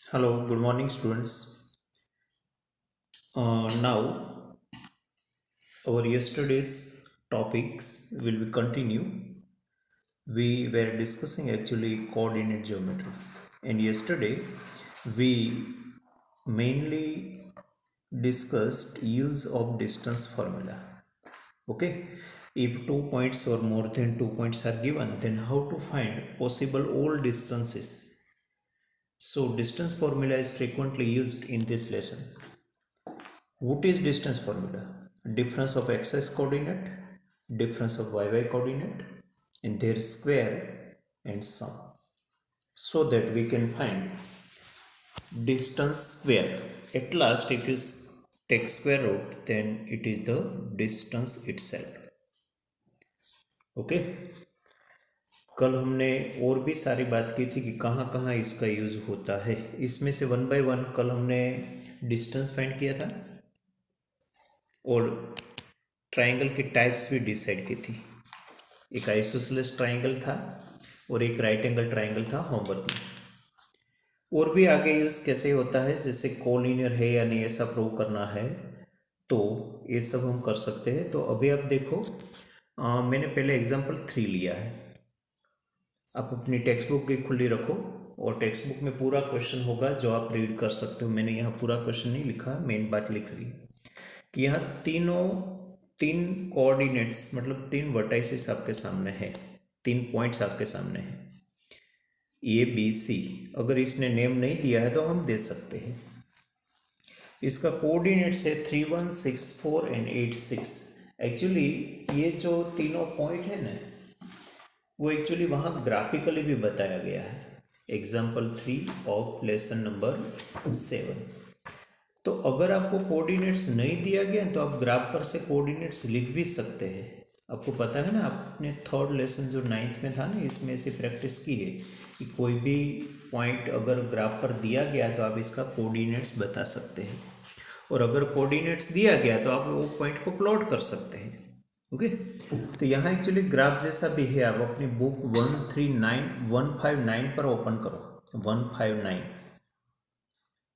Hello, good morning, students. Now, our yesterday's topics will be continue. We were discussing actually coordinate geometry, and yesterday we mainly discussed use of distance formula. Okay, if 2 points or more than 2 points are given, then how to find possible all distances. So, distance formula is frequently used in this lesson. What is distance formula? Difference of x coordinate, difference of y coordinate, and their square and sum. So that we can find distance square. At last, if you take square root, then it is the distance itself. Okay, कल हमने और भी सारी बात की थी कि कहाँ कहाँ इसका यूज होता है। इसमें से वन बाय वन कल हमने डिस्टेंस फाइंड किया था और ट्राइंगल की टाइप्स भी डिसाइड की थी। एक आइसोसेलेस ट्राइंगल था और एक राइट एंगल ट्राइंगल था होमवर्क में। और भी आगे यूज़ कैसे होता है, जैसे कोलिनियर है या नहीं ऐसा प्रूव करना है तो ये सब हम कर सकते हैं। तो अभी आप देखो, मैंने पहले एग्जांपल 3 लिया है। आप अपनी टेक्स्ट बुक भी खुली रखो और टेक्स्ट बुक में पूरा क्वेश्चन होगा जो आप रीड कर सकते हो। मैंने यहाँ पूरा क्वेश्चन नहीं लिखा, मेन बात लिख ली कि यहाँ तीन कोऑर्डिनेट्स मतलब तीन वर्टाइसेस आपके सामने है, 3 पॉइंट्स आपके सामने हैं ए बी सी। अगर इसने नेम नहीं दिया है तो हम दे सकते हैं। इसका कोऑर्डिनेट्स है 3, 1, 6, 4 एंड 8, 6। एक्चुअली ये जो तीनों पॉइंट है ना, वो एक्चुअली वहाँ ग्राफिकली भी बताया गया है। Example 3 of lesson number 7। तो अगर आपको कोऑर्डिनेट्स नहीं दिया गया तो आप ग्राफ पर से कोऑर्डिनेट्स लिख भी सकते हैं। आपको पता है ना, आपने थर्ड लेसन जो 9th में था ना, इसमें से प्रैक्टिस की है कि कोई भी पॉइंट अगर ग्राफ पर दिया गया तो आप इसका कोऑर्डिनेट्स बता सकते हैं, और अगर कोऑर्डिनेट्स दिया गया तो आप वो पॉइंट को प्लॉट कर सकते हैं। ओके, तो यहाँ एक्चुअली ग्राफ जैसा भी है। आप अपनी बुक 159 पर ओपन करो, 159।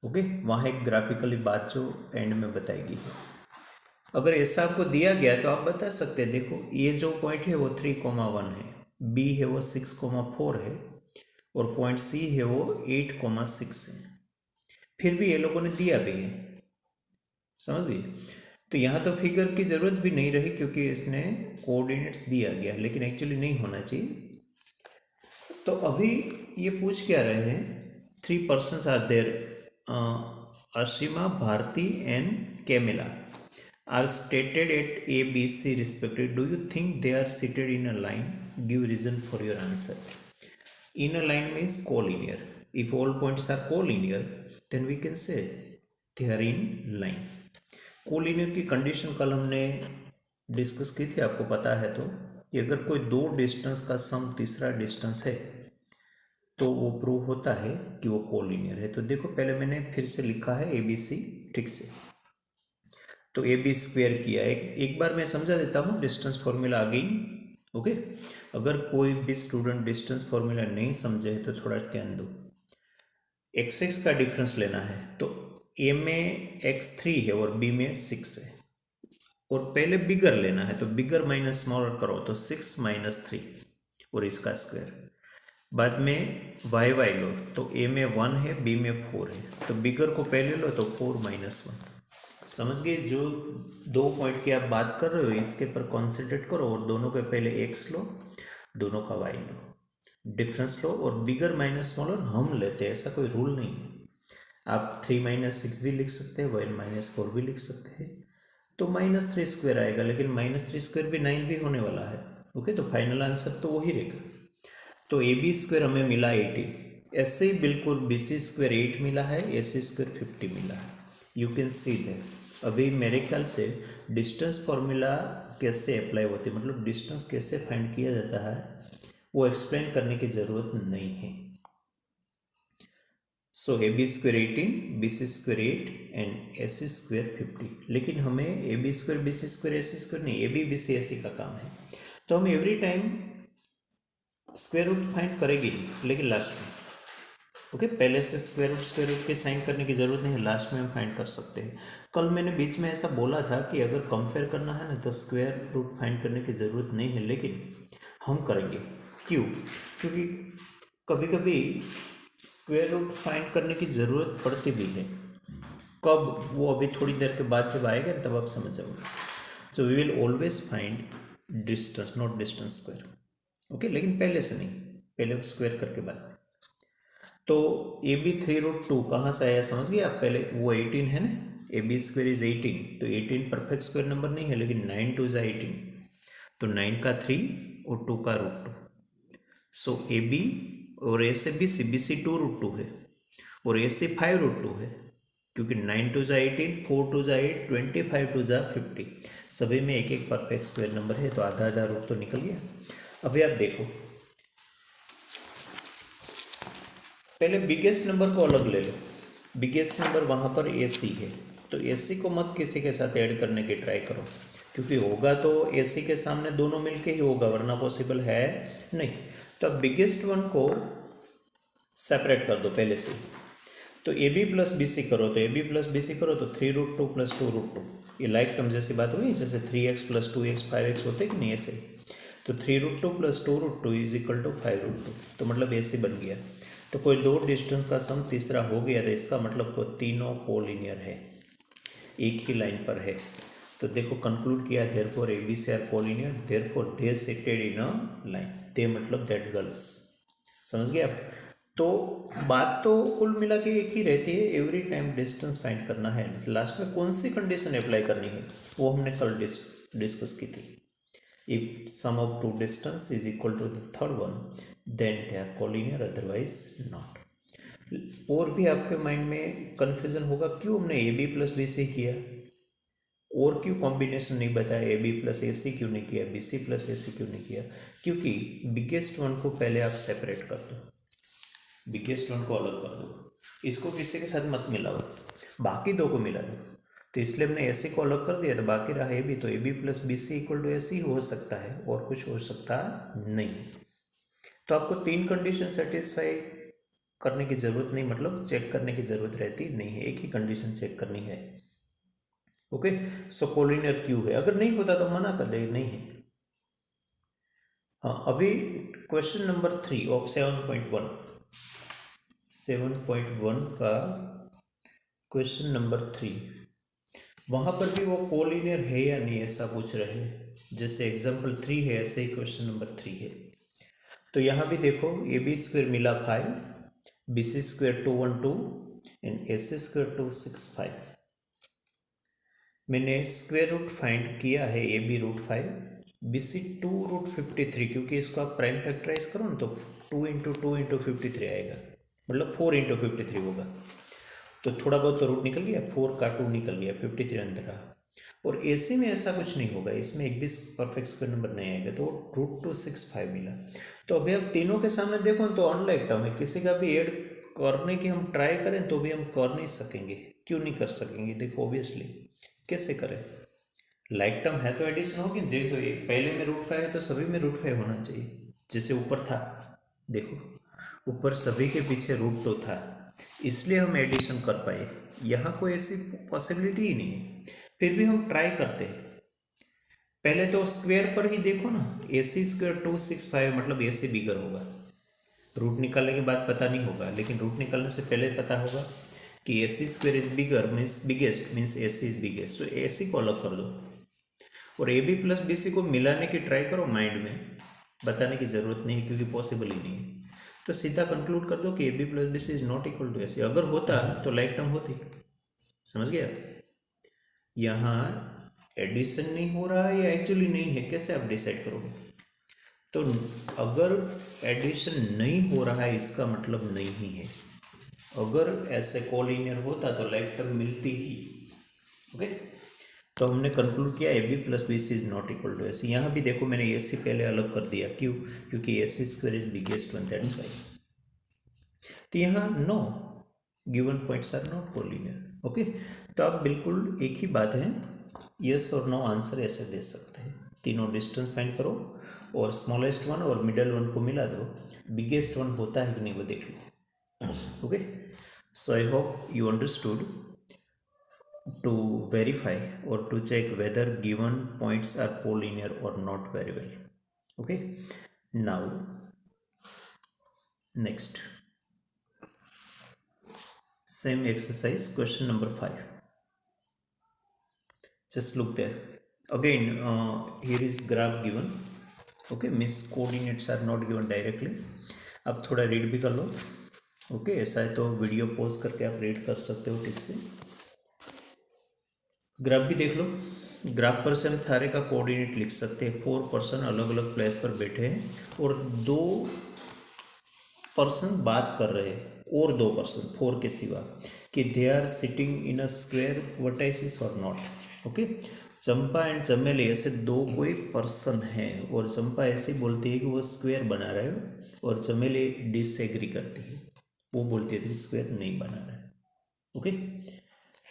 ओके, वहाँ एक ग्राफिकली बात जो एंड में बताएगी। अगर ऐसा आपको दिया गया तो आप बता सकते हैं। देखो, ये जो पॉइंट है वो 3, 1 है, बी है वो 6, 4 है, और पॉइंट सी है वो 8, 6 है। फिर भी ये लोगों ने दिया भी है, समझ गए। तो यहाँ तो फिगर की जरूरत भी नहीं रही क्योंकि इसने कोऑर्डिनेट्स दिया गया, लेकिन एक्चुअली नहीं होना चाहिए। तो अभी ये पूछ क्या रहे हैं, 3 persons are there, Asima, Bharti and Camila are stated at A, B, C respectively. Do you think they are seated in a line? Give reason for your answer. In a line means collinear. If all points are collinear, then we can say they are in line. Collinear की condition कल हमने discuss की थी, आपको पता है तो, कि अगर कोई दो डिस्टेंस का सम तीसरा डिस्टेंस है तो वो प्रूव होता है कि वो कोलिनियर है। तो देखो, पहले मैंने फिर से लिखा है ए बी सी ठीक से। तो ए बी स्क्वेयर किया, एक बार मैं समझा देता हूँ डिस्टेंस फॉर्मूला अगेन। ओके, अगर कोई भी स्टूडेंट डिस्टेंस फॉर्मूला नहीं समझे तो थोड़ा ध्यान दो। एक्स एक्स का डिफरेंस लेना है तो ए में x3 है और बी में 6 है, और पहले बिगर लेना है तो बिगर माइनस स्मॉलर करो तो 6 - 3 और इसका स्क्वायर। बाद में वाई वाई लो तो ए में 1 है, बी में 4 है, तो बिगर को पहले लो तो 4 - 1। समझ गए। जो दो पॉइंट की आप बात कर रहे हो इसके पर कॉन्सेंट्रेट करो और दोनों के पहले एक्स लो, दोनों का वाई लो, डिफरेंस लो, और बिगर माइनस स्मॉलर हम लेते हैं, ऐसा कोई रूल नहीं है। आप 3 - 6 भी लिख सकते हैं, 1 - 4 भी लिख सकते हैं, तो -3 स्क्वायर आएगा, लेकिन -3 स्क्वायर भी 9 भी होने वाला है। ओके, तो फाइनल आंसर तो वही रहेगा। तो ए बी स्क्वायर हमें मिला 18, ऐसे ही बिल्कुल बी सी स्क्वायर 8 मिला है, ए सी स्क्वायर 50 मिला है। You can see that. अभी मेरे ख्याल से डिस्टेंस फॉर्मूला कैसे अप्लाई होती है, मतलब डिस्टेंस कैसे फाइंड किया जाता है, वो एक्सप्लेन करने की ज़रूरत नहीं है। So A B square 18, B C square 8 and A C square 50। लेकिन हमें A B square B C square A C square नहीं, ए बी बी सी ए सी का काम है। तो हम every time square root find करेंगे, लेकिन लास्ट में ओके, पहले से स्क्वायर रूट की साइन करने की ज़रूरत नहीं है, लास्ट में हम फाइंड कर सकते हैं। कल मैंने बीच में ऐसा बोला था कि अगर कंपेयर करना है ना तो स्क्वायर रूट फाइंड करने की ज़रूरत नहीं है, लेकिन हम करेंगे। क्यों? क्योंकि कभी कभी स्क्वायर रूट फाइंड करने की ज़रूरत पड़ती भी है। कब? वो अभी थोड़ी देर के बाद जब आएगा तब आप समझ जाओगे। So we will always find distance, not distance square. Okay, लेकिन पहले से नहीं, पहले स्क्वायर करके बाद। तो ए बी 3√2 कहाँ से आया समझ गए आप? पहले वो 18 है ना, ए बी स्क्वायर इज 18, तो 18 परफेक्ट स्क्वायर नंबर नहीं है, लेकिन 9 2 ज़ा 18, तो 9 का 3 और 2 का √2। सो ए बी और ए से बी सी 2√2 है और ए से 5√2 है, क्योंकि 9 2 ज़ा 18, 4 2 ज़ा 8, 25 2 ज़ा 50, सभी में एक एक परफेक्ट स्क्वायर नंबर है, तो आधा आधा रूट तो निकल गया। अभी आप देखो, पहले बिगेस्ट नंबर को अलग ले लो। बिगेस्ट नंबर वहाँ पर ए सी है, तो ए सी को मत किसी के साथ ऐड करने की ट्राई करो, क्योंकि होगा तो ए सी के सामने दोनों मिलके ही होगा, वरना पॉसिबल है नहीं। तो अब बिगेस्ट वन को सेपरेट कर दो पहले से। तो A B plus B C करो, तो A B plus B C करो तो 3√2 प्लस 2√2, ये लाइक टर्म जैसी बात हुई, जैसे 3x प्लस 2x 5x होते कि नहीं, ऐसे। तो 3√2 प्लस 2√2 इज इक्वल टू 5√2, तो मतलब ऐसे बन गया। तो कोई दो डिस्टेंस का सम तीसरा हो गया, तो इसका मतलब को तीनों कोलिनियर है, एक ही लाइन पर है। तो देखो कंक्लूड किया, therefore A B C are collinear, therefore they sited in a line, they मतलब दैट गर्ल्स। समझ गए आप? तो बात तो कुल मिला के एक ही रहती है, एवरी टाइम डिस्टेंस फाइंड करना है, लास्ट में कौन सी कंडीशन अप्लाई करनी है वो हमने कल डिस्कस की थी। If sum of two distance is equal to the third one, then they are collinear, otherwise not. और भी आपके माइंड में कन्फ्यूजन होगा, क्यों हमने A B plus B C किया, और क्यों कॉम्बिनेशन नहीं बताया, ए बी प्लस ए सी क्यों नहीं किया, बी सी प्लस ए सी क्यों नहीं किया? क्योंकि बिगेस्ट वन को पहले आप सेपरेट कर दो, बिगेस्ट वन को अलग कर दो, इसको किसी के साथ मत मिलाओ, बाकी दो को मिला दो। तो इसलिए हमने ए सी को अलग कर दिया, तो बाकी रहा ए बी, तो A B plus B C equal to A C हो सकता है, और कुछ हो सकता नहीं। तो आपको तीन कंडीशन सेटिस्फाई करने की ज़रूरत नहीं, मतलब चेक करने की ज़रूरत रहती नहीं है, एक ही कंडीशन चेक करनी है। ओके, सो कोलिनियर क्यों है, अगर नहीं होता तो मना कर दे नहीं है। हाँ, अभी क्वेश्चन नंबर 3 ऑफ 7.1, 7.1 का क्वेश्चन नंबर 3, वहाँ पर भी वो कोलिनियर है या नहीं ऐसा पूछ रहे हैं, जैसे एग्जाम्पल 3 है ऐसे ही क्वेश्चन नंबर 3 है। तो यहाँ भी देखो, ए बी स्क्वायर मिला 5, B C square 212 and A C square 265। मैंने स्क्वायर रूट फाइंड किया है ए बी √5, बी सी 2√53, क्योंकि इसको आप प्राइम फैक्टराइज करो ना तो 2 × 2 × 53 आएगा, मतलब 4 × 53 होगा। तो थोड़ा बहुत तो रूट निकल गया, 4 का 2 निकल गया, 53 अंदर रहा। और ए सी में ऐसा कुछ नहीं होगा, इसमें एक भी परफेक्ट स्क्वायर नंबर नहीं आएगा, तो √265 मिला। तो अभी आप तीनों के सामने देखो तो अनलाइक टर्म है, किसी का भी ऐड करने की हम ट्राई करें तो भी हम कर नहीं सकेंगे। क्यों नहीं कर सकेंगे? देखो ऑब्वियसली कैसे करें, लाइक टर्म है तो एडिशन होगी। देखो ये पहले में √5 है तो सभी में √5 होना चाहिए, जैसे ऊपर था, देखो ऊपर सभी के पीछे √2 था, इसलिए हम एडिशन कर पाए। यहाँ कोई ऐसी पॉसिबिलिटी ही नहीं है, फिर भी हम ट्राई करते हैं। पहले तो स्क्वायर पर ही देखो ना, ए सी स्क्वायर 265 मतलब ए सी बिगर होगा, रूट निकालने के बाद पता नहीं होगा, लेकिन रूट निकालने से पहले पता होगा कि A C square is bigger means biggest, means A C is biggest, तो ए सी को अलग कर दो और A B plus B C को मिलाने की ट्राई करो माइंड में, बताने की ज़रूरत नहीं है क्योंकि पॉसिबल ही नहीं है। तो सीधा कंक्लूड कर दो कि A B plus B C is not equal to A C, अगर होता तो लाइक टर्म होती। समझ गया? यहाँ एडिशन नहीं हो रहा है या एक्चुअली नहीं है, कैसे आप डिसाइड करोगे? तो अगर एडिशन नहीं हो रहा है इसका मतलब नहीं है, अगर ऐसे कोलिनियर होता तो लाइक टर्म मिलती ही। ओके, तो हमने कंक्लूड किया A B plus B C is not equal to A C. यहाँ भी देखो मैंने ए सी पहले अलग कर दिया, क्यों? क्योंकि A C square is biggest one, that's why. तो यहाँ no given points are not collinear. Okay, तो आप बिल्कुल एक ही बात है, यस और नो आंसर ऐसे दे सकते हैं। तीनों डिस्टेंस फाइंड करो और स्मॉलेस्ट वन और मिडल वन को मिला दो, बिगेस्ट वन होता है कि नहीं वो देख लो। Okay, so I hope you understood to verify or to check whether given points are collinear or not very well. Okay, now next same exercise, question number 5. Just look there again. Here is graph given. Okay, means coordinates are not given directly. आप थोड़ा read भी कर लो. Okay, ऐसा है तो video pause करके आप read कर सकते हो ठीक से. ग्राफ भी देख लो. ग्राफ पर से हम थारे का कोऑर्डिनेट लिख सकते हैं. 4 पर्सन अलग अलग प्लेस पर बैठे हैं और 2 पर्सन बात कर रहे हैं और 2 पर्सन 4 के सिवा कि they are sitting in a square vertices और not. Okay, Champa and Chameli ऐसे 2 कोई पर्सन है और चंपा ऐसे बोलती है कि वो स्क्वायर बना रहे हो और चमेली डिसएग्री करती है. वो बोलती है स्क्वायर नहीं बना रहा है. ओके,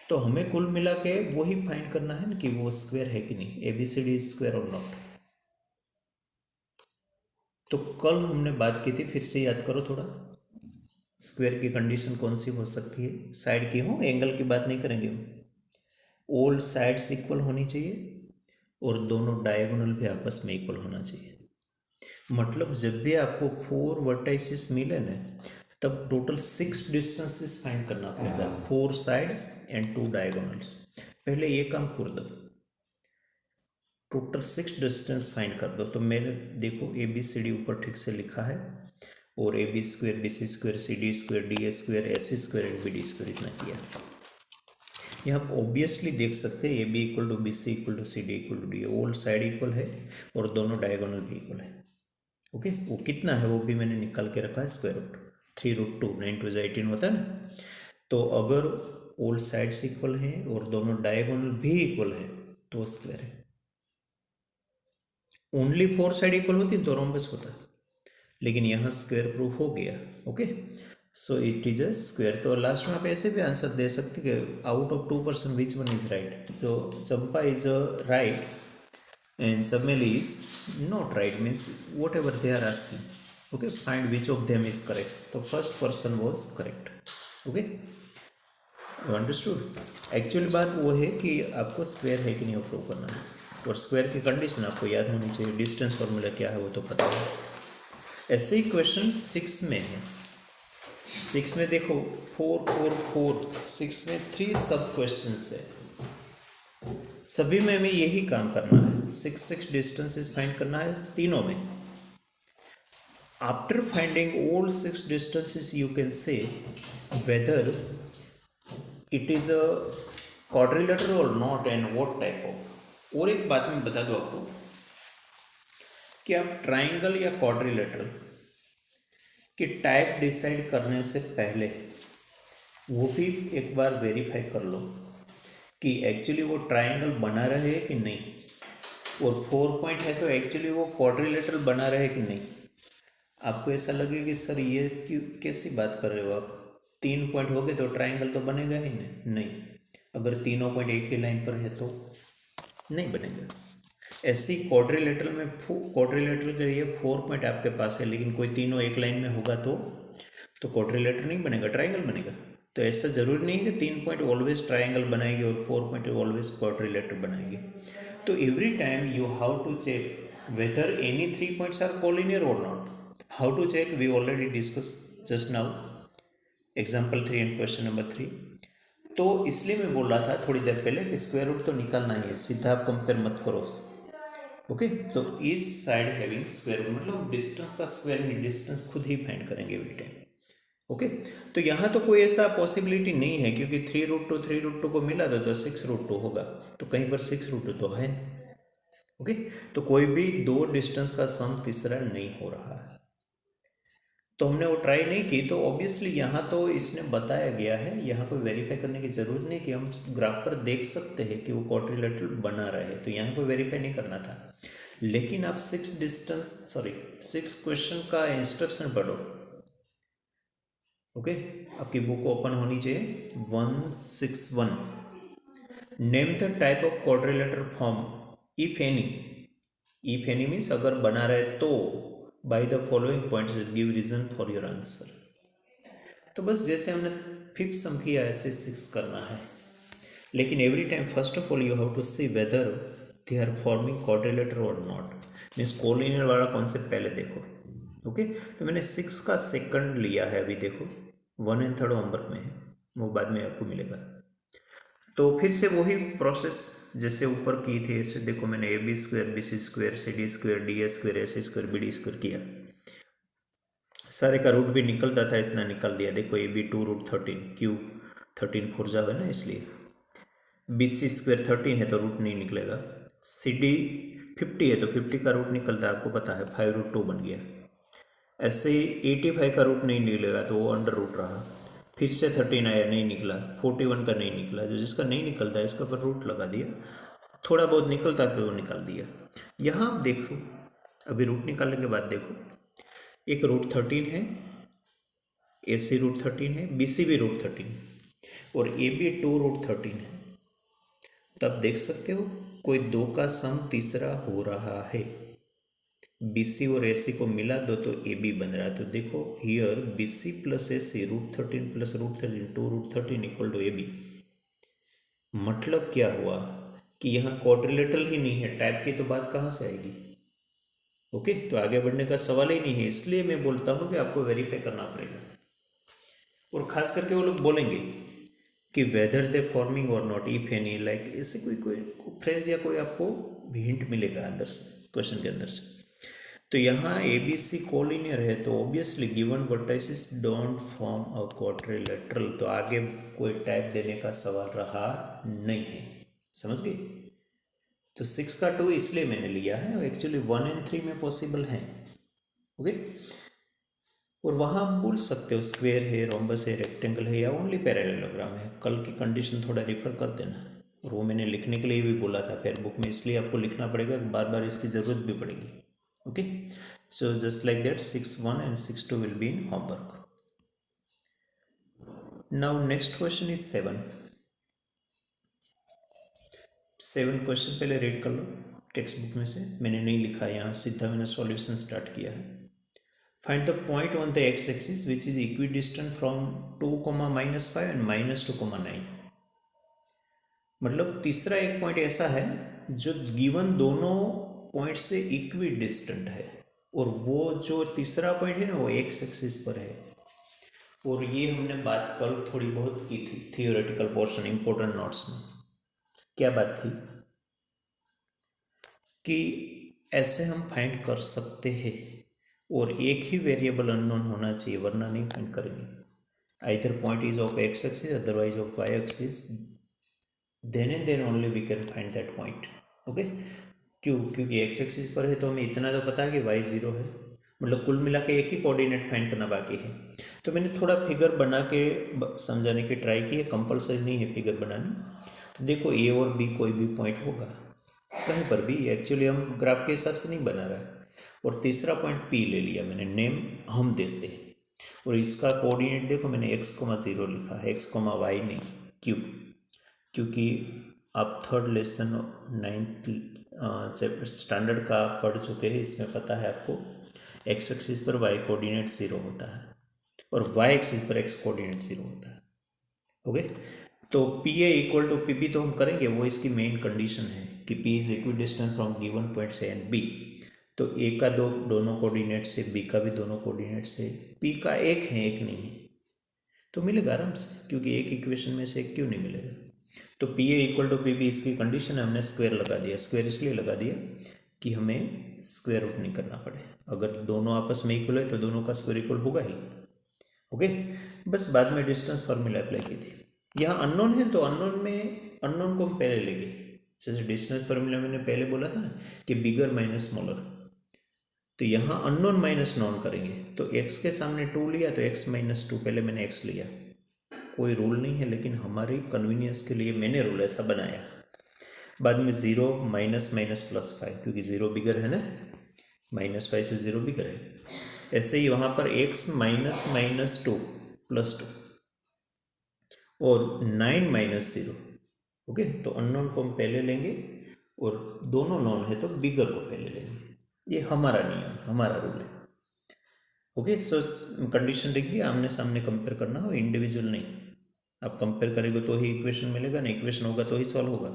तो हमें कुल मिला के वही फाइंड करना है ना कि वो स्क्वायर है कि नहीं. ABCD स्क्वायर और नॉट. तो कल हमने बात की थी, फिर से याद करो थोड़ा. स्क्वायर की कंडीशन कौन सी हो सकती है? साइड की हो, एंगल की बात नहीं करेंगे हम. ऑल साइड्स इक्वल होनी चाहिए और दोनों डायगोनल भी आपस में इक्वल होना चाहिए. मतलब जब भी आपको 4 वर्टाइसिस मिले ना, तब टोटल 6 डिस्टेंसेस फाइंड करना पड़ेगा. 4 साइड्स एंड 2 डायगोनल्स. पहले ये काम कर दो, टोटल 6 डिस्टेंस फाइंड कर दो. तो मैंने देखो ABCD ऊपर ठीक से लिखा है और AB square BC square CD square DA square AC square and BD square इतना किया. यहाँ आप ऑब्वियसली देख सकते हैं AB equal to BC equal to CD equal to DA. All side equal है और दोनों डायगोनल भी इक्वल है. ओके, वो कितना है वो भी मैंने निकाल के रखा है. स्क्वायर रूट 3√2 9 टू 18 होता है ना. तो अगर ऑल साइड्स इक्वल हैं और दोनों डायगोनल भी इक्वल है तो स्क्वायर है. ओनली 4 साइड इक्वल होती तो रोम्बस होता, लेकिन यहाँ स्क्वायर प्रूफ हो गया. Okay, so it is a square. तो लास्ट में आप ऐसे भी आंसर दे सकते कि out of 2 person which one is right. तो Champa is right and Chameli is not right, means whatever they are asking. Okay, find which of them is correct. The first person was correct. Okay, you understood. Actually बात वो है कि आपको square है कि नहीं prove करना है और स्क्वायर की कंडीशन आपको याद होनी चाहिए. डिस्टेंस फॉर्मूला क्या है वो तो पता है. ऐसे ही क्वेश्चन 6 में है. 6 में देखो 4 4 4. 6 में 3 सब क्वेश्चन है. सभी में हमें यही काम करना है. 6 डिस्टेंसेस फाइंड करना है तीनों में. After finding all 6 distances you can say whether it is a quadrilateral और not and what type of. और एक बात मैं बता दूं आपको कि आप ट्राइंगल या क्वाड्रिलेटरल की टाइप डिसाइड करने से पहले वो भी एक बार वेरीफाई कर लो कि एक्चुअली वो ट्राइंगल बना रहे कि नहीं. और 4 पॉइंट है तो एक्चुअली वो क्वाड्रिलेटरल बना रहे कि नहीं. आपको ऐसा लगे कि सर ये क्यों कैसी बात कर रहे हो आप, 3 पॉइंट हो गए तो ट्राइंगल तो बनेगा ही नहीं. अगर तीनों पॉइंट एक ही लाइन पर है तो नहीं बनेगा. ऐसी क्वाड्रिलेटरल में क्वाड्रिलेटरल के लिए 4 पॉइंट आपके पास है लेकिन कोई तीनों एक लाइन में होगा तो क्वाड्रिलेटरल नहीं बनेगा, ट्राइंगल बनेगा. तो ऐसा जरूरी नहीं है कि 3 पॉइंट ऑलवेज ट्राइंगल बनाएगी और 4 पॉइंट ऑलवेज क्वाड्रिलेटरल बनाएगी. तो every time you how to check whether any 3 points are collinear और नॉट. How to check we already discuss just now example 3 and question number 3. तो इसलिए मैं बोल रहा था थोड़ी देर पहले कि स्क्वायर रूट तो निकालना ही है, सीधा आप कंपेयर मत करो. ओके, तो each side having square root मतलब डिस्टेंस का स्क्वायर नहीं, डिस्टेंस खुद ही फाइंड करेंगे एवरी टाइम. ओके, तो यहाँ तो कोई ऐसा पॉसिबिलिटी नहीं है क्योंकि 3√2 को मिला था तो 6√2 होगा. तो कहीं पर 6√2 तो है. ओके, तो कोई भी 2 डिस्टेंस का सम तीसरा नहीं हो रहा है. तो हमने वो ट्राई नहीं की. तो ऑब्वियसली यहाँ तो इसने बताया गया है, यहाँ कोई वेरीफाई करने की जरूरत नहीं कि हम ग्राफ पर देख सकते हैं कि वो क्वाड्रिलेटरल बना रहे. तो यहाँ कोई वेरीफाई नहीं करना था. लेकिन आप 6 क्वेश्चन का इंस्ट्रक्शन पढ़ो. ओके, आपकी बुक ओपन होनी चाहिए. 161 name the type of quadrilateral form if any. If any means अगर बना रहे तो by the following points give reason for your answer. तो बस जैसे हमने फिफ्थ सम किया ऐसे सिक्स करना है, लेकिन every time first of all you have to see whether they are forming quadrilateral और नॉट, मीन्स कोलिनियर वाला कॉन्सेप्ट पहले देखो। ओके, तो मैंने सिक्स का सेकंड लिया है, अभी देखो 1 एंड 3 होमवर्क में है, वो बाद में आपको मिलेगा। तो फिर से वही प्रोसेस जैसे ऊपर की थी, ऐसे देखो मैंने A B square B C square C D square D A square S square B D square किया, सारे का रूट भी निकलता था, इसने निकाल दिया। देखो ए बी 2√13, क्यों 13 फोर जा है ना, इसलिए बी सी स्क्वायर 13 है तो रूट नहीं निकलेगा, सी डी 50 है तो 50 का रूट निकलता है, आपको पता है 5√2 बन गया। ऐसे ही 85 का रूट नहीं निकलेगा तो वो अंडर रूट रहा, फिर से 13 आया नहीं निकला, 41 का नहीं निकला, जो जिसका नहीं निकलता है इसका पर रूट लगा दिया, थोड़ा बहुत निकलता तो वो निकाल दिया। यहाँ आप देख सो, अभी रूट निकालने के बाद देखो, एक √13 है, ए सी √13 है, बी सी भी √13 है और ए बी 2√13 है, तब देख सकते हो कोई दो का सम तीसरा हो रहा है, बी सी और ए सी को मिला दो तो ए बी बन रहा है। तो देखो here B C plus A C √13 plus √13 2√13 equal to A B. मतलब क्या हुआ कि यहाँ क्वाड्रिलेटरल ही नहीं है, टाइप की तो बात कहाँ से आएगी। ओके, तो आगे बढ़ने का सवाल ही नहीं है, इसलिए मैं बोलता हूँ कि आपको वेरीफाई करना पड़ेगा। और खास करके वो लोग बोलेंगे कि वेदर दे फॉर्मिंग और नॉट, इफ एनी, लाइक ऐसे कोई फ्रेज या कोई आपको हिंट मिलेगा अंदर से, क्वेश्चन के अंदर से। तो यहाँ ए बी सी कोलिनियर है तो obviously given vertices don't form a quadrilateral, तो आगे कोई टाइप देने का सवाल रहा नहीं है, समझ गए। तो 6 का 2 इसलिए मैंने लिया है, एक्चुअली 1 एंड 3 में पॉसिबल है। ओके, और वहाँ आप बोल सकते हो स्क्वायर है, रोम्बस है, रेक्टेंगल है या ओनली पैरेललोग्राम है, कल की कंडीशन थोड़ा रिफर कर देना, और वो मैंने लिखने के लिए भी बोला था फिर बुक में, इसलिए आपको लिखना पड़ेगा, बार बार इसकी ज़रूरत भी पड़ेगी। Okay, so just like that 6.1 and 6.2 will be in homework. Now next question is 7 question पहले रीड कर लो टेक्स्ट बुक में से, मैंने नहीं लिखा है यहाँ, सीधा मैंने सॉल्यूशन स्टार्ट किया है। Find the point on the x axis which is equidistant from 2,-5 and -2,9। मतलब तीसरा एक पॉइंट ऐसा है जो गिवन दोनों पॉइंट से इक्विडिस्टेंट है, और वो जो तीसरा पॉइंट है ना वो एक्स एक्सिस पर है। और ये हमने बात कल थोड़ी बहुत की थी थियोरेटिकल पोर्शन इंपॉर्टेंट नोट्स में। क्या बात थी कि ऐसे हम फाइंड कर सकते हैं, और एक ही वेरिएबल अननोन होना चाहिए वरना नहीं फाइंड करेंगे। Either point is of X axis otherwise of Y axis, then and then only we can find that point. Okay, क्योंकि एक्स एक्सिस पर है तो हमें इतना तो पता है कि वाई 0 है, मतलब कुल मिला के एक ही कोऑर्डिनेट फाइंड करना बाकी है। तो मैंने थोड़ा फिगर बना के समझाने की ट्राई की है, कंपलसरी नहीं है फिगर बनानी। तो देखो ए और बी कोई भी पॉइंट होगा कहीं पर भी, एक्चुअली हम ग्राफ के हिसाब से नहीं बना रहा है। और तीसरा पॉइंट पी ले लिया मैंने, नेम हम देते हैं, और इसका कोऑर्डिनेट देखो मैंने x,0 लिखा है, x,y नहीं। क्यों? क्योंकि आप थर्ड लेसन 9th स्टैंडर्ड का पढ़ चुके हैं, इसमें पता है आपको एक्स एक्सिस पर y कोऑर्डिनेट 0 होता है और y एक्सिस पर x कोऑर्डिनेट 0 होता है। ओके, तो P A equal to P B तो हम करेंगे, वो इसकी मेन कंडीशन है कि p is equidistant from given point से एंड b। तो a का दोनों कोऑर्डिनेट से, b का भी दोनों कोऑर्डिनेट से, p का एक है एक नहीं है, तो मिलेगा आराम से, क्योंकि एक इक्वेशन में से एक क्यों नहीं मिलेगा। तो P A equal to P B इसकी कंडीशन है, हमने स्क्वायर लगा दिया। स्क्वायर इसलिए लगा दिया कि हमें स्क्वायर रूट नहीं करना पड़े, अगर दोनों आपस में इक्वल है तो दोनों का स्क्वायर इक्वल होगा ही। ओके, बस बाद में डिस्टेंस फार्मूला अप्लाई की थी। यहाँ अननोन है तो अननोन को हम पहले लेंगे, जैसे डिस्टेंस फार्मूला मैंने पहले बोला था ना कि बिगर माइनस स्मॉलर, तो यहाँ अननोन माइनस नॉन करेंगे, तो x के सामने 2 लिया तो x-2, पहले मैंने x लिया, कोई रूल नहीं है लेकिन हमारी कन्वीनियंस के लिए मैंने रूल ऐसा बनाया। बाद में 0 माइनस माइनस +5, क्योंकि 0 बिगर है ना, -5 से 0 बिगर है। ऐसे ही वहाँ पर x-2 +2 और 9-0। ओके, तो अननोन को हम पहले लेंगे और दोनों नॉन है तो बिगर को पहले लेंगे, ये हमारा नियम, हमारा रूल है। ओके, सो कंडीशन लिख दिया, आमने सामने कंपेयर करना हो, इंडिविजुअल नहीं। आप कंपेयर करेंगे तो ही इक्वेशन मिलेगा ना, इक्वेशन होगा तो ही सॉल्व होगा।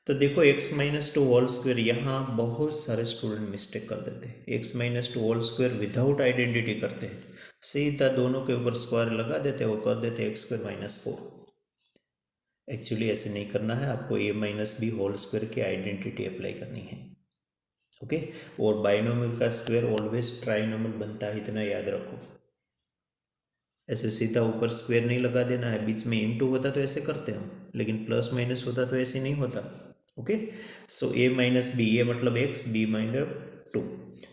तो देखो x minus two whole square, यहाँ बहुत सारे स्टूडेंट मिस्टेक कर देते हैं। x minus two whole square without identity करते हैं, सीधा दोनों के ऊपर स्क्वायर लगा देते हैं, वो कर देते हैं एक्स स्क्वायर माइनस 4। एक्चुअली ऐसे नहीं करना है, आपको a minus B whole square की आइडेंटिटी अप्लाई करनी है। ओके, और बाइनोमियल का स्क्वायर ऑलवेज ट्राइनोमियल बनता है, इतना याद रखो। ऐसे सीधा ऊपर स्क्वायर नहीं लगा देना है, बीच में इनटू होता तो ऐसे करते हम, लेकिन प्लस माइनस होता तो ऐसे नहीं होता। Okay, so a minus B, A मतलब x, b माइनस 2।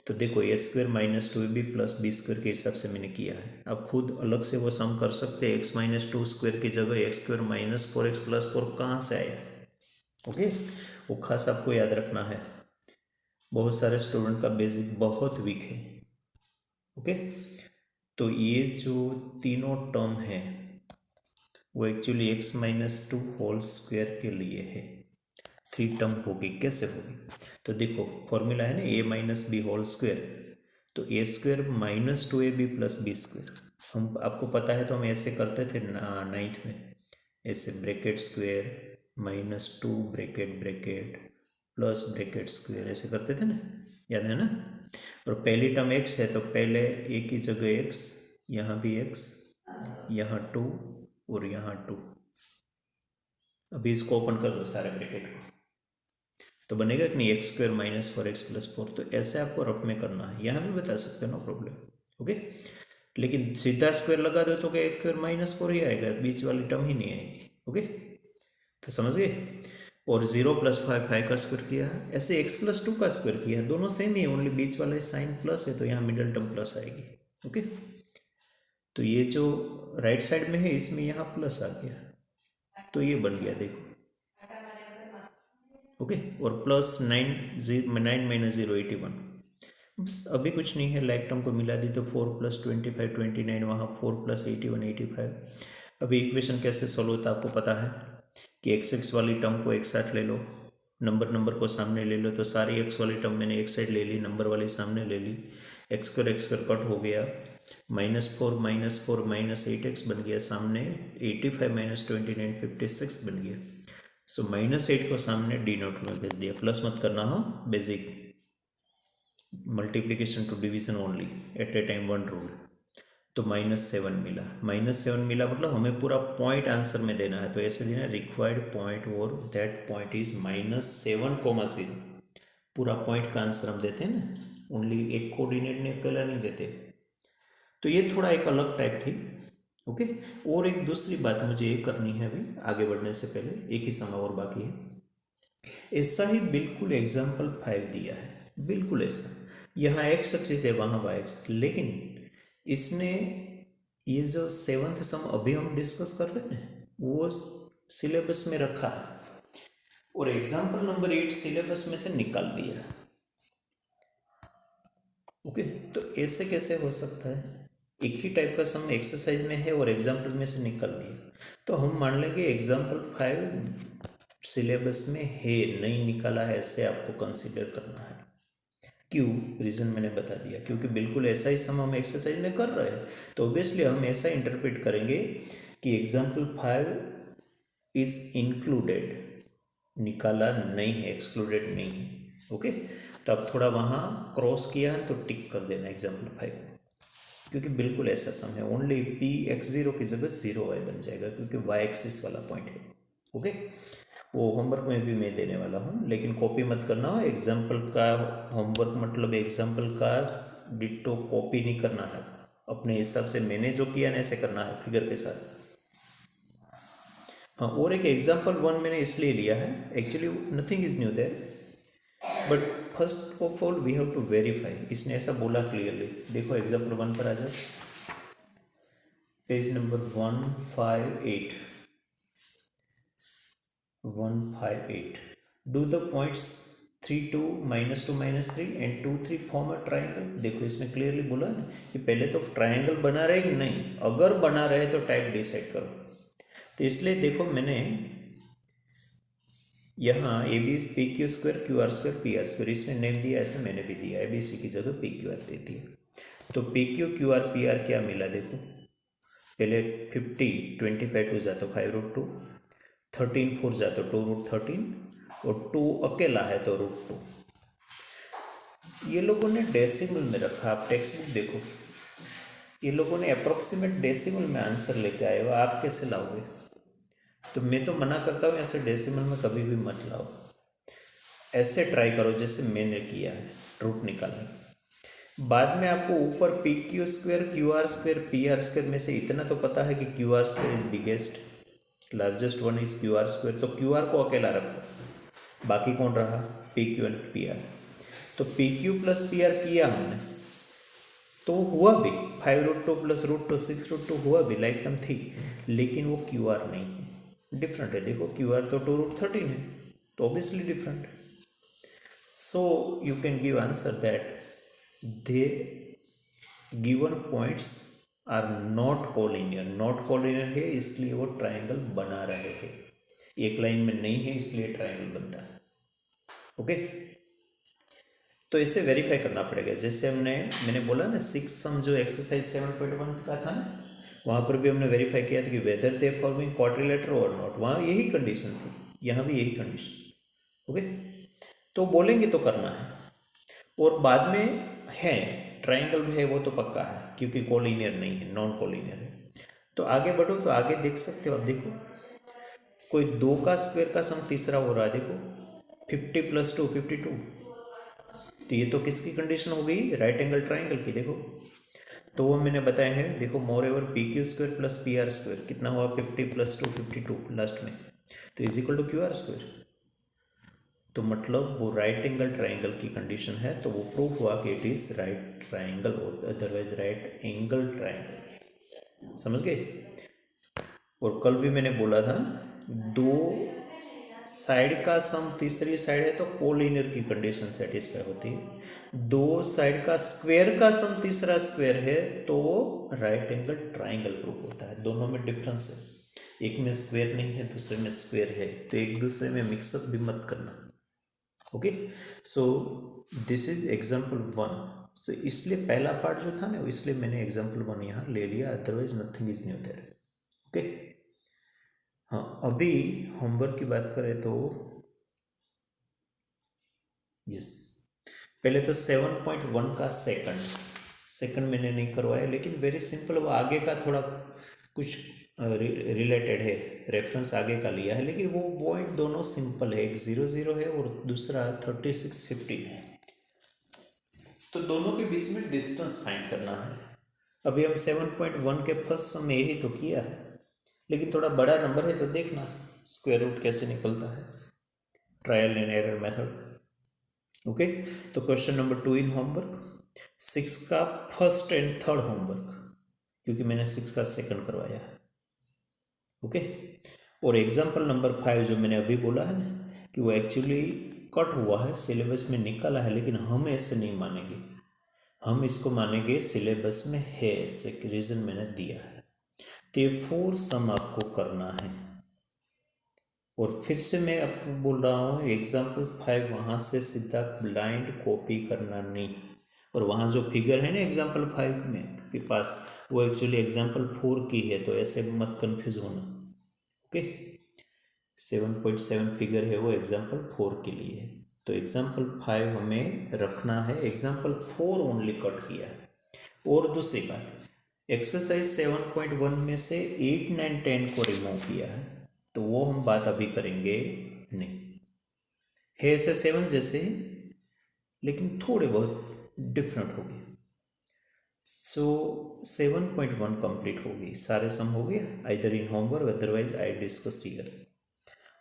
तो देखो A square minus 2ab plus B square के हिसाब से मैंने किया है। आप खुद अलग से वो सम कर सकते हैं, x माइनस 2 स्क्वायर की जगह x square minus 4x plus 4 कहाँ से आया। ओके, वो खास आपको याद रखना है, बहुत सारे स्टूडेंट का बेसिक बहुत वीक है। ओके, तो ये जो तीनों टर्म है वो actually x minus 2 whole square के लिए है। 3 टर्म होगी, कैसे होगी? तो देखो फॉर्मूला है ना a minus B whole square, तो A square minus 2ab plus B square. हम आपको पता है तो हम ऐसे करते थे नाइन्थ में, ऐसे bracket square minus 2 bracket bracket plus bracket square, ऐसे करते थे ना, याद है ना? और पहली टर्म x है तो पहले a की जगह x, यहाँ भी x, यहाँ 2 और यहाँ 2। अभी इसको ओपन कर दो सारे ब्रैकेट को, तो बनेगा कि नहीं x square minus 4x plus 4। तो ऐसे आपको रफ में करना है, यहाँ भी बता सकते हो, नो प्रॉब्लम। ओके, लेकिन सीधा स्क्वायर लगा दो तो क्या एक्स स्क्वायर माइनस 4 ही आएगा, बीच वाली टर्म ही नहीं आएगी। ओके, तो समझ गए? और 0 प्लस 5, 5 का स्क्वायर किया है, ऐसे x प्लस 2 का स्क्वायर किया है, दोनों सेम ही है, ओनली बीच वाला साइन प्लस है तो यहाँ मिडल टर्म प्लस आएगी। ओके, तो ये जो राइट साइड में है इसमें यहाँ प्लस आ गया, तो ये बन गया देखो। ओके, और प्लस 9 माइनस 0 81। बस अभी कुछ नहीं है, लाइक टर्म को मिला दी तो 4 प्लस 25 29, वहाँ 4 प्लस 81 85। अभी इक्वेशन कैसे सॉल्व होता है आपको पता है कि एक्स एक्स वाली टर्म को एक साथ ले लो, नंबर नंबर को सामने ले लो, तो सारी एक्स वाली टर्म मैंने एक साइड ले ली, नंबर वाली सामने ले ली, एक्स स्क्वायर कट हो गया, -4 -4 -8x बन गया, सामने 85 माइनस 29 56 बन गया। सो -8 को सामने डी नोट में भेज दिया, प्लस मत करना हो, basic multiplication to division only at a time one rule. तो -7 मिला, -7 मिला मतलब हमें पूरा पॉइंट आंसर में देना है, तो ऐसे देना रिक्वायर्ड पॉइंट और दैट पॉइंट इज -7,0। पूरा पॉइंट का आंसर हम देते हैं ना, ओनली एक कोऑर्डिनेट ने अकेला नहीं देते। तो ये थोड़ा एक अलग टाइप थी। ओके, और एक दूसरी बात मुझे ये करनी है अभी आगे बढ़ने से पहले, एक ही समय और बाकी है। ऐसा ही बिल्कुल एग्जाम्पल 5 दिया है, बिल्कुल ऐसा, यहाँ x एक्सिस है वहाँ y एक्सिस, लेकिन इसने ये जो 7th सम अभी हम डिस्कस कर रहे हैं वो सिलेबस में रखा है, और एग्जाम्पल नंबर 8 सिलेबस में से निकाल दिया है। ओके, तो ऐसे कैसे हो सकता है? एक ही टाइप का सम एक्सरसाइज में है और एग्जाम्पल में से निकाल दिया, तो हम मान लेंगे एग्जाम्पल 5 सिलेबस में है, नहीं निकाला है, ऐसे आपको कंसीडर करना है। क्यों? रीज़न मैंने बता दिया, क्योंकि बिल्कुल ऐसा ही सम हम एक्सरसाइज में कर रहे हैं, तो ऑब्वियसली हम ऐसा इंटरप्रेट करेंगे कि एग्जाम्पल 5 इज इंक्लूडेड, निकाला नहीं है, एक्सक्लूडेड नहीं है। ओके, तो अब थोड़ा वहाँ क्रॉस किया है तो टिक कर देना एग्जाम्पल 5, क्योंकि बिल्कुल ऐसा सम है, ओनली पी x0 की जगह 0y बन जाएगा, क्योंकि y एक्सिस वाला पॉइंट है। ओके, वो होमवर्क में भी मैं देने वाला हूँ, लेकिन कॉपी मत करना हो, एग्जाम्पल का होमवर्क मतलब एग्जाम्पल का डिट्टो कॉपी नहीं करना है, अपने हिसाब से मैंने जो किया ना ऐसे करना है फिगर के साथ। हाँ, और एक एग्जाम्पल 1 मैंने इसलिए लिया है, actually nothing is new there, but first of all we have to verify, इसने ऐसा बोला क्लियरली। देखो एग्जाम्पल 1 पर आ जाओ, page number 158 158। Do the points 3 2 -2 -3 and 2 3 form a triangle. देखो इसमें क्लियरली बोला है कि पहले तो ट्राइंगल बना रहे कि नहीं, अगर बना रहे तो टाइप डिसाइड करो। तो इसलिए देखो मैंने यहाँ A B P Q square Q R square P R square इसने नेम दिया, ऐसे मैंने भी दिया, ए बी सी की जगह पी क्यू आर दे दिया। तो P Q Q R P R क्या मिला देखो, पहले 50 25 टू जा तो 5√2, 13 4 जा तो 2√13 और 2 अकेला है तो √2। ये लोगों ने डेसिमल में रखा, आप टेक्स्ट बुक देखो, ये लोगों ने अप्रोक्सीमेट डेसिमल में आंसर लेके आए हो, आप कैसे लाओगे? तो मैं तो मना करता हूँ ऐसे डेसिमल में कभी भी मत लाओ, ऐसे ट्राई करो जैसे मैंने किया है, रूट निकालने। बाद में आपको ऊपर P Q square Q R square P R square में से इतना तो पता है कि Q R square is biggest, largest one is Q R square, तो क्यू आर को अकेला रखो, बाकी कौन रहा? P Q and P R. तो P Q plus P R किया हमने, तो हुआ भी 5√2 प्लस √2 6√2 हुआ भी, लाइक टर्म थी, लेकिन वो क्यू आर नहीं है, डिफरेंट है। देखो क्यू आर तो 2√13 है, तो obviously different. So you can give answer that the given points are not collinear, not collinear है इसलिए वो ट्राइंगल बना रहे हैं, एक लाइन में नहीं है इसलिए ट्राइंगल बनता है। ओके, तो इसे वेरीफाई करना पड़ेगा। जैसे मैंने बोला ना 6 सम जो एक्सरसाइज 7.1 का था ना, वहाँ पर भी हमने वेरीफाई किया था कि वेदर दे फॉर्मिंग क्वाड्रिलेटरल और नॉट, वहाँ यही कंडीशन थी, यहाँ भी यही कंडीशन। ओके, तो बोलेंगे तो करना है, और बाद में है ट्राइंगल है वो तो पक्का है क्योंकि कोलिनियर नहीं है, नॉन कोलिनियर है। तो आगे बढ़ो, तो आगे देख सकते हो आप, देखो कोई 2 का स्क्वायर का सम तीसरा हो रहा है, देखो 50 + 2 52, तो ये तो किसकी कंडीशन हो गई? राइट एंगल ट्राइंगल की। देखो तो वो मैंने बताया है, देखो moreover P Q square plus P R square कितना हुआ? 50 + 2 52 लास्ट में, तो is equal to Q R square. तो मतलब वो राइट एंगल ट्राइंगल की कंडीशन है, तो वो प्रूफ हुआ कि इट इज राइट ट्राइंगल और अदरवाइज राइट एंगल ट्राइंगल। समझ गए? और कल भी मैंने बोला था 2 साइड का सम तीसरी साइड है तो कोलिनियर की कंडीशन सेटिस्फाई होती है, 2 साइड का स्क्वायर का सम तीसरा स्क्वायर है तो राइट एंगल ट्राइंगल प्रूफ होता है। दोनों में डिफरेंस है, एक में स्क्वायर नहीं है दूसरे में स्क्वायर है, तो एक दूसरे में मिक्सअप भी मत करना। Okay, so this is example 1। तो इसलिए पहला पार्ट जो था ना, इसलिए मैंने एग्जाम्पल 1 यहाँ ले लिया, otherwise nothing is new there. Okay, हाँ अभी होमवर्क की बात करें तो यस, पहले तो 7.1 का सेकंड मैंने नहीं करवाया, लेकिन वेरी सिंपल, वो आगे का थोड़ा कुछ रिलेटेड है, रेफरेंस आगे का लिया है, लेकिन वो पॉइंट दोनों सिंपल है, एक 0 है और दूसरा 36 15 है, तो दोनों के बीच में डिस्टेंस फाइंड करना है। अभी हम 7.1 के फर्स्ट सम में यही तो किया है, लेकिन थोड़ा बड़ा नंबर है तो देखना स्क्वायर रूट कैसे निकलता है, trial and error method. Okay, तो क्वेश्चन नंबर 2 इन होमवर्क 6 का फर्स्ट एंड थर्ड होमवर्क, क्योंकि मैंने 6 का सेकंड करवाया है। ओके, और एग्जाम्पल नंबर 5 जो मैंने अभी बोला है ना कि वो एक्चुअली कट हुआ है, सिलेबस में निकाला है, लेकिन हम ऐसे नहीं मानेंगे, हम इसको मानेंगे सिलेबस में है, ऐसे रीज़न मैंने दिया है। तो ये 4 सम आपको करना है, और फिर से मैं आपको बोल रहा हूँ एग्जाम्पल 5 वहाँ से सीधा ब्लाइंड कॉपी करना नहीं, और वहाँ जो फिगर है ना एग्जाम्पल 5 में के पास, वो एक्चुअली एग्जाम्पल 4 की है, तो ऐसे मत कंफ्यूज होना। ओके, 7.7 फिगर है वो एग्जाम्पल 4 के लिए है, तो एग्जाम्पल 5 हमें रखना है, एग्जाम्पल 4 ओनली कट किया है। और दूसरी बात, एक्सरसाइज 7.1 में से 8 9 10 को रिमूव किया है, तो वो हम बात अभी करेंगे नहीं, है ऐसे 7 जैसे ही, लेकिन थोड़े बहुत डिफरेंट हो गए। सो 7.1 कंप्लीट हो गई, सारे सम हो गए, either in homework otherwise I discuss here,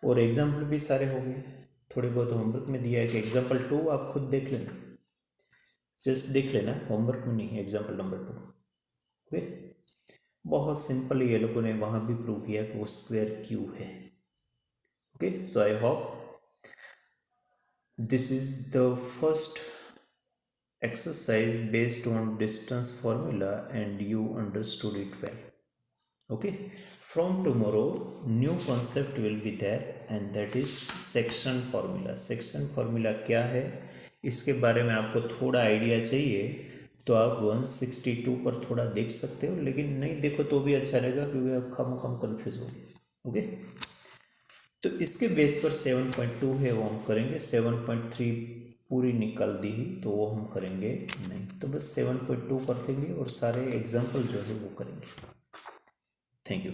और एग्जाम्पल भी सारे हो गए, थोड़े बहुत होमवर्क में दिया है कि एग्जाम्पल 2 आप खुद देख लेना, जस्ट देख लेना, होमवर्क में नहीं, एग्जाम्पल नंबर 2। ओके, बहुत सिंपल ये लोगों ने वहाँ भी प्रूव किया कि वो स्क्वायर क्यू है। Okay, so I hope this is the first exercise based on distance formula and you understood it well. Okay, from tomorrow new concept will be there and that is section formula. Section formula क्या है इसके बारे में आपको थोड़ा idea चाहिए तो आप 162 पर थोड़ा देख सकते हो, लेकिन नहीं देखो तो भी अच्छा रहेगा क्योंकि आप कम कन्फ्यूज हो गए। ओके, तो इसके बेस पर 7.2 है वो हम करेंगे। 7.3 पूरी निकाल दी ही तो वो हम करेंगे नहीं, तो बस 7.2 कर देंगे और सारे एग्जाम्पल जो है वो करेंगे। Thank you.